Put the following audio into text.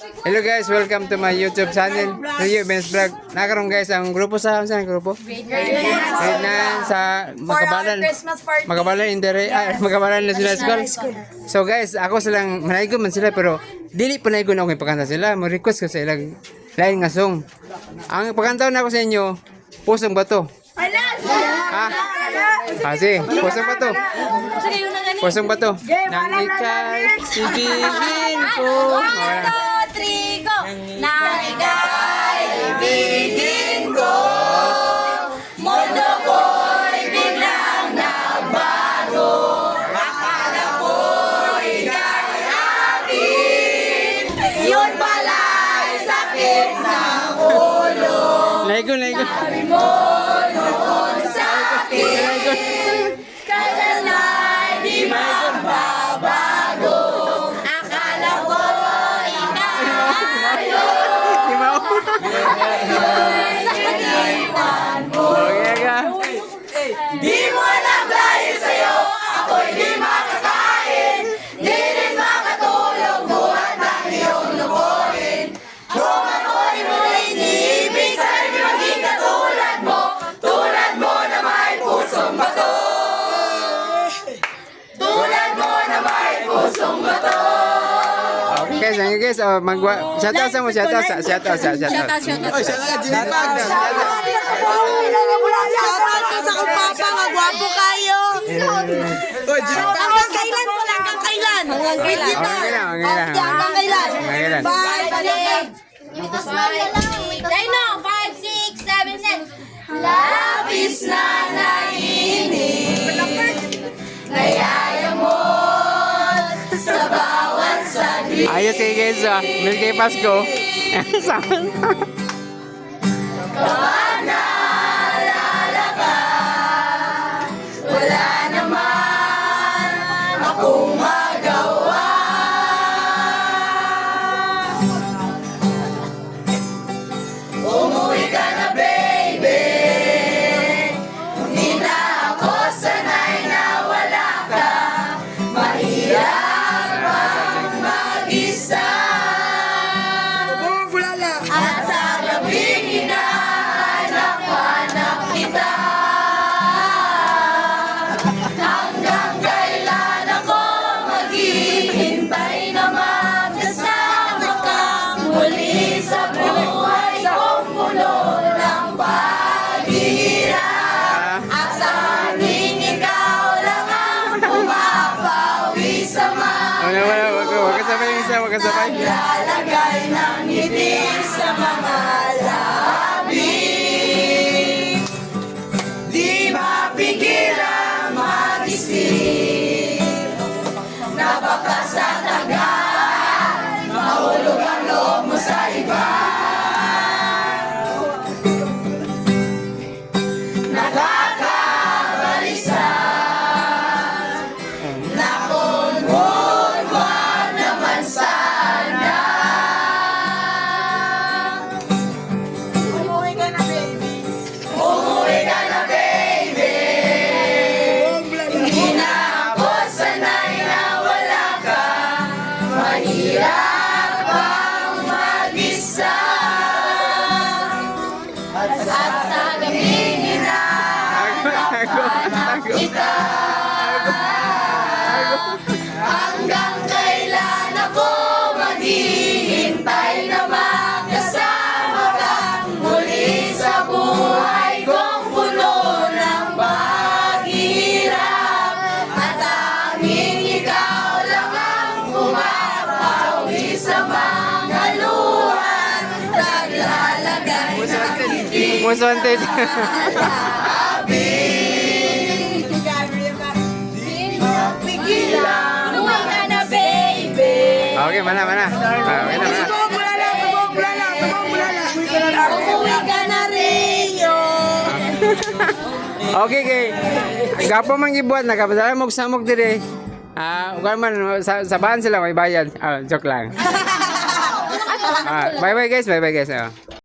Hello guys, welcome to my YouTube channel, Rio Benz Vlog. Nakaroon guys ang grupo sa grupo? Grade 9 sa Magabalan Magabalan National School. So guys, ako silang manaygon man sila pero dili pa naygon ako ipakanta sila. Mo request ko sa ilang lain nga song. Ang ipakanta na ako sa inyo, Pusong Bato. Sige, Pusong Bato. Pusong Bato. Nang ika'y ibigin ko. Trigo, nang ika'y ibigin ko, mundo ko'y biglang nagbago. Akala ko'y ika'y akin, yun pala'y sakit sa ulo. Laigon. Sabi mo noon sa'kin, kailan'y di magbabago. Akala ko ikaw Iwan mo. Di mo alam dahil sa'yo ako'y di makakain, di rin makatulog buhat ang iyong lukuhin. Kung ako'y muling iniibig, sa'yo di maging katulad mo na may pusong bato. Tulad mo na may pusong bato. Guys, ang guys, shout out sa mo, shout out. Shout out ka sa kupapa, magwapo kayo. Hanggang kailan ko lang, hanggang kailan? Hanggang kailan? 5, 6, I know, 5, 6, 7, 8. Labis na naiinip, nayayamot sa bawat saglit. Ayos kayo guys, Milky Pasko. Kapag naalala ka, wala naman akong magawa. Umuwi ka na baby, hindi na ako sanay na wala ka. Mahirap ang mag-isa. At sa gabing hinahanap kita, hanggang kailan ako maghihintay na magkasama ka muli sa buhay kong puno ng paghihirap. At tanging ikaw lang ang pumapawi sa mga Wag kasabay. lalagay ng ngiti sa mga labi. Di mapigilang mag-isip na baka sa tagal mahulog ang loob mo sa iba. Nakakabalisa na kung wag naman sana. Umuwi ka na baby. Hindi na ako sanay na wala ka. Mahirap ang mag-isa. At sa gabing hinahanap kita, hanggang kailan ako maghihintay na magkasama ka muli sa buhay kong puno ng paghihirap. At tanging ikaw lang ang pumapawi sa mga luhan, naglalagay ng ngiti Most wanted. labi. Di mapigilang. Umuwi ka na baby. Okay, mana. Okay na. Umuwi ka na Rio. Okay. Gapo man gibuhat na kapasala mo samok dire. Ugan man sabahan sila may bayad. Joke lang. Bye guys.